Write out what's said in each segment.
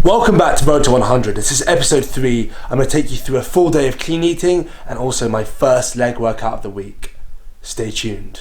Welcome back to Road to 100. This is episode 3. I'm going to take you through a full day of clean eating and also my first leg workout of the week. Stay tuned.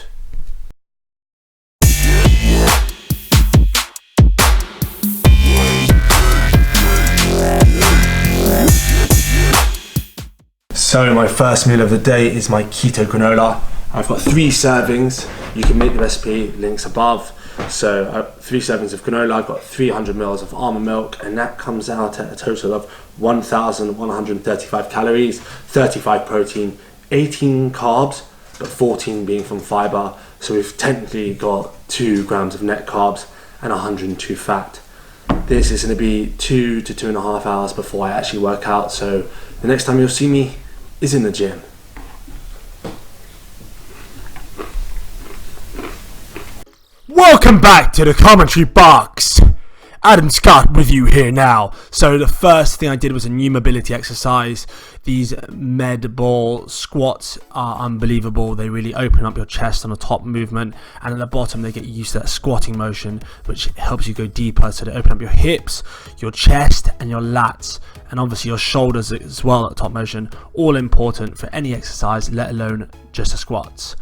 So my first meal of the day is my keto granola. I've got 3 servings. You can make the recipe, links above. So 3 servings of granola, I've got 300 mils of almond milk, and that comes out at a total of 1,135 calories, 35 protein, 18 carbs, but 14 being from fiber. So we've technically got 2 grams of net carbs and 102 fat. This is going to be 2 to 2.5 hours before I actually work out. So the next time you'll see me is in the gym. Welcome back to the commentary box. Adam Scott with you here now. So the first thing I did was a new mobility exercise. These med ball squats are unbelievable. They really open up your chest on the top movement, and at the bottom they get you used to that squatting motion, which helps you go deeper. So they open up your hips, your chest and your lats, and obviously your shoulders as well at the top motion. All important for any exercise, let alone just the squats.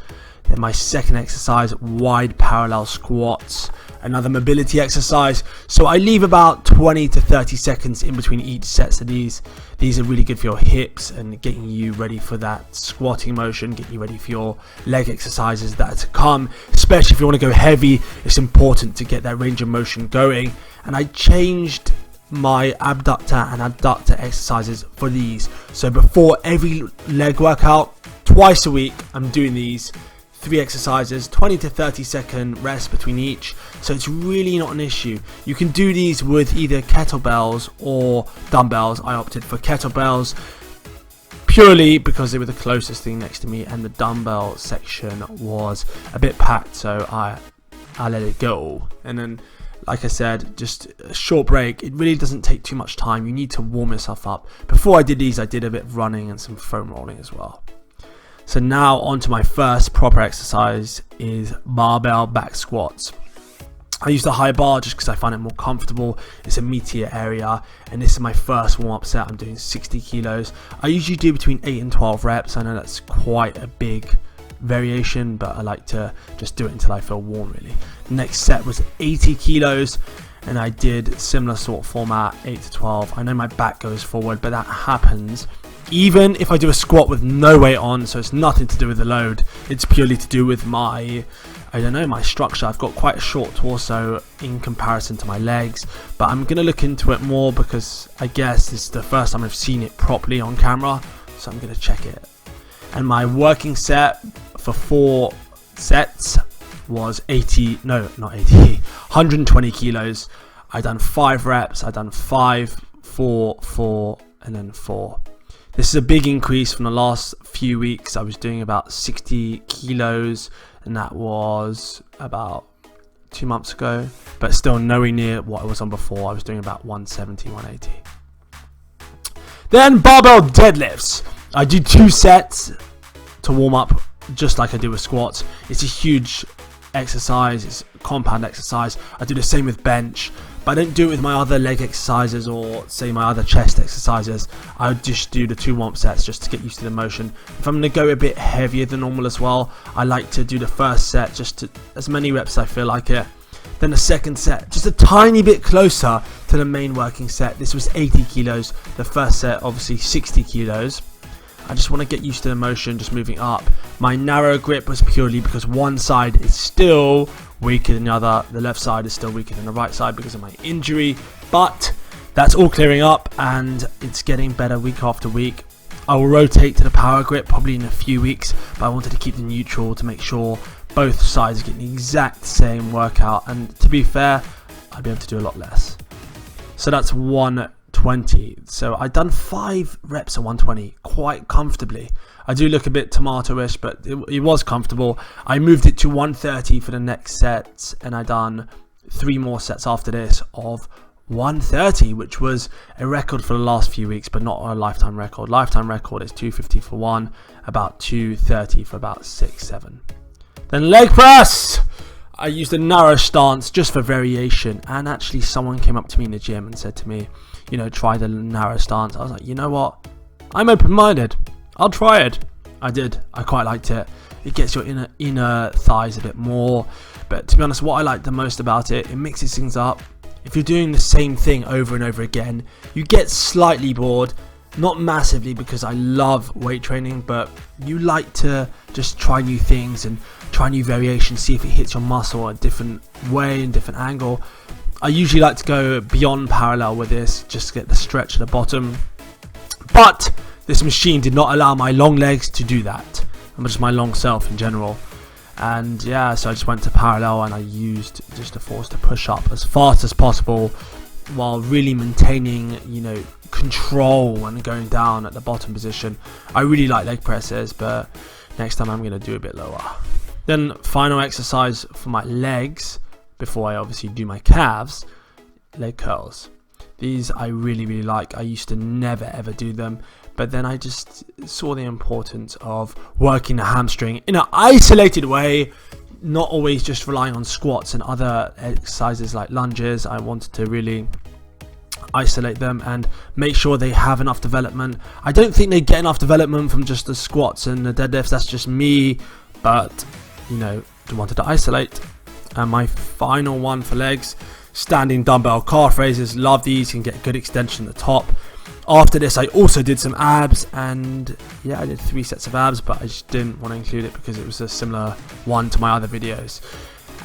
Then my second exercise, wide parallel squats, another mobility exercise. So I leave about 20 to 30 seconds in between each set of these. These are really good for your hips and getting you ready for that squatting motion, getting you ready for your leg exercises that are to come. Especially if you want to go heavy, it's important to get that range of motion going. And I changed my abductor and adductor exercises for these. So before every leg workout, twice a week, I'm doing these 3 exercises, 20 to 30 second rest between each, so it's really not an issue. You can do these with either kettlebells or dumbbells. I opted for kettlebells purely because they were the closest thing next to me, and the dumbbell section was a bit packed, so I let it go. And then, like I said, just a short break. It really doesn't take too much time. You need to warm yourself up. Before I did these, I did a bit of running and some foam rolling as well. So now on to my first proper exercise is barbell back squats. I use the high bar just because I find it more comfortable. It's a meatier area, and this is my first warm-up set. I'm doing 60 kilos. I usually do between 8 and 12 reps. I know that's quite a big variation, but I like to just do it until I feel warm, really. The next set was 80 kilos, and I did similar sort of format, 8 to 12. I know my back goes forward, but that happens even if I do a squat with no weight on, so it's nothing to do with the load. It's purely to do with my structure. I've got quite a short torso in comparison to my legs, but I'm going to look into it more because I guess this is the first time I've seen it properly on camera, so I'm going to check it. And my working set for 4 sets was 120 kilos. I done 5 reps. I done 5, 4, 4, and then 4. This is a big increase from the last few weeks. I was doing about 60 kilos, and that was about 2 months ago, but still nowhere near what I was on before. I was doing about 170, 180. Then barbell deadlifts. I do 2 sets to warm up, just like I do with squats. It's a huge exercise. It's a compound exercise. I do the same with bench, but I don't do it with my other leg exercises or say my other chest exercises. I just do the 2 warm-up sets just to get used to the motion. If I'm going to go a bit heavier than normal as well, I like to do the first set just to as many reps as I feel like it. Then the second set, just a tiny bit closer to the main working set. This was 80 kilos. The first set, obviously 60 kilos. I just want to get used to the motion, just moving up. My narrow grip was purely because one side is still weaker than the other. The left side is still weaker than the right side because of my injury, but that's all clearing up and it's getting better week after week. I will rotate to the power grip probably in a few weeks, but I wanted to keep the neutral to make sure both sides get the exact same workout, and to be fair, I'd be able to do a lot less. So that's 120. So I've done 5 reps at 120 quite comfortably. I do look a bit tomato-ish, but it was comfortable. I moved it to 130 for the next set, and I done 3 more sets after this of 130, which was a record for the last few weeks, but not a lifetime record. Lifetime record is 250 for 1, about 230 for about 6, 7. Then leg press. I used a narrow stance just for variation, and actually someone came up to me in the gym and said to me, you know, try the narrow stance. I was like, you know what, I'm open-minded, I'll try it. I did. I quite liked it. It gets your inner thighs a bit more, but to be honest, what I like the most about it, it mixes things up. If you're doing the same thing over and over again, you get slightly bored. Not massively, because I love weight training, but you like to just try new things and try new variations, see if it hits your muscle a different way and different angle. I usually like to go beyond parallel with this, just to get the stretch at the bottom. But this machine did not allow my long legs to do that, and just my long self in general. And yeah, so I just went to parallel, and I used just the force to push up as fast as possible while really maintaining, you know, control and going down at the bottom position. I really like leg presses, but next time I'm going to do a bit lower. Then final exercise for my legs before I obviously do my calves, leg curls. These I really like. I used to never ever do them, but then I just saw the importance of working the hamstring in an isolated way, not always just relying on squats and other exercises like lunges. I wanted to really isolate them and make sure they have enough development. I don't think they get enough development from just the squats and the deadlifts, that's just me, but you know, I wanted to isolate. And my final one for legs, standing dumbbell calf raises. Love these, can get good extension at the top. After this I also did some abs, and yeah, I did 3 sets of abs, but I just didn't want to include it because it was a similar one to my other videos.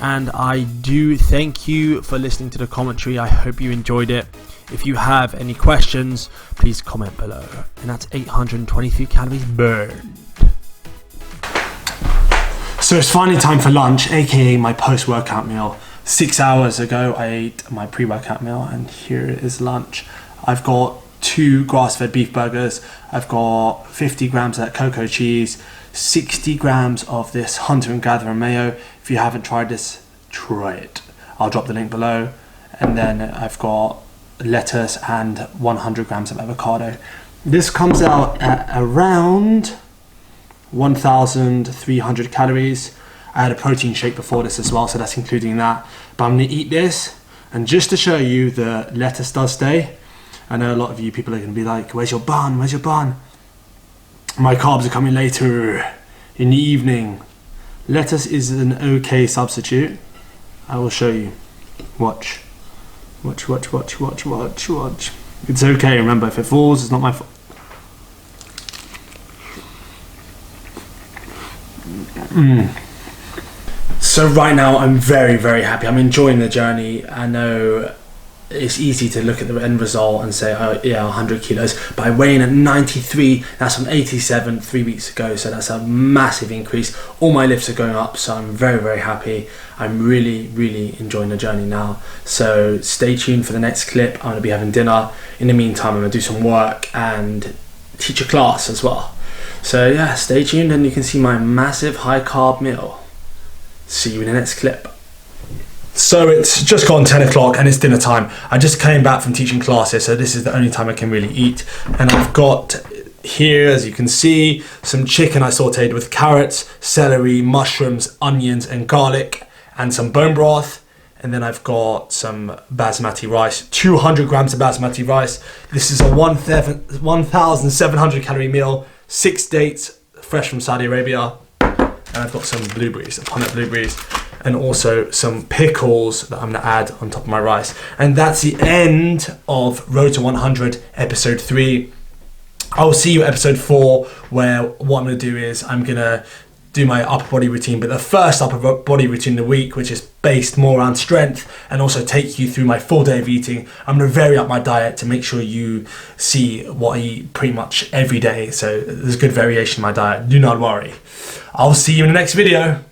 And I do thank you for listening to the commentary. I hope you enjoyed it. If you have any questions, please comment below. And that's 823 calories burned. So it's finally time for lunch, aka my post-workout meal. 6 hours ago I ate my pre-workout meal, and here is lunch. I've got 2 grass-fed beef burgers, I've got 50 grams of that cocoa cheese, 60 grams of this Hunter and Gatherer mayo. If you haven't tried this, try it. I'll drop the link below. And then I've got lettuce and 100 grams of avocado. This comes out at around 1,300 calories. I had a protein shake before this as well, so that's including that. But I'm gonna eat this, and just to show you the lettuce does stay. I know a lot of you people are gonna be like, where's your bun, where's your bun? My carbs are coming later in the evening. Lettuce is an okay substitute. I will show you. Watch. Watch. It's okay, remember, if it falls, it's not my fault. So right now I'm very happy. I'm enjoying the journey. I know it's easy to look at the end result and say, oh yeah, 100 kilos, but I weigh in at 93. That's from 87 3 weeks ago, so that's a massive increase. All my lifts are going up, so I'm very happy. I'm really enjoying the journey now. So stay tuned for the next clip. I'm gonna be having dinner. In the meantime, I'm gonna do some work and teach a class as well. So yeah, stay tuned and you can see my massive high carb meal. See you in the next clip. So it's just gone 10 o'clock and it's dinner time. I just came back from teaching classes, so this is the only time I can really eat. And I've got here, as you can see, some chicken I sauteed with carrots, celery, mushrooms, onions and garlic, and some bone broth. And then I've got some basmati rice, 200 grams of basmati rice. This is a 1,700 calorie meal, 6 dates, fresh from Saudi Arabia. And I've got some blueberries, peanut blueberries, and also some pickles that I'm gonna add on top of my rice. And that's the end of Road to 100 episode 3. I will see you at episode 4, where what I'm gonna do is I'm gonna do my upper body routine, but the first upper body routine of the week, which is based more around strength, and also take you through my full day of eating. I'm gonna vary up my diet to make sure you see what I eat pretty much every day. So there's good variation in my diet, do not worry. I'll see you in the next video.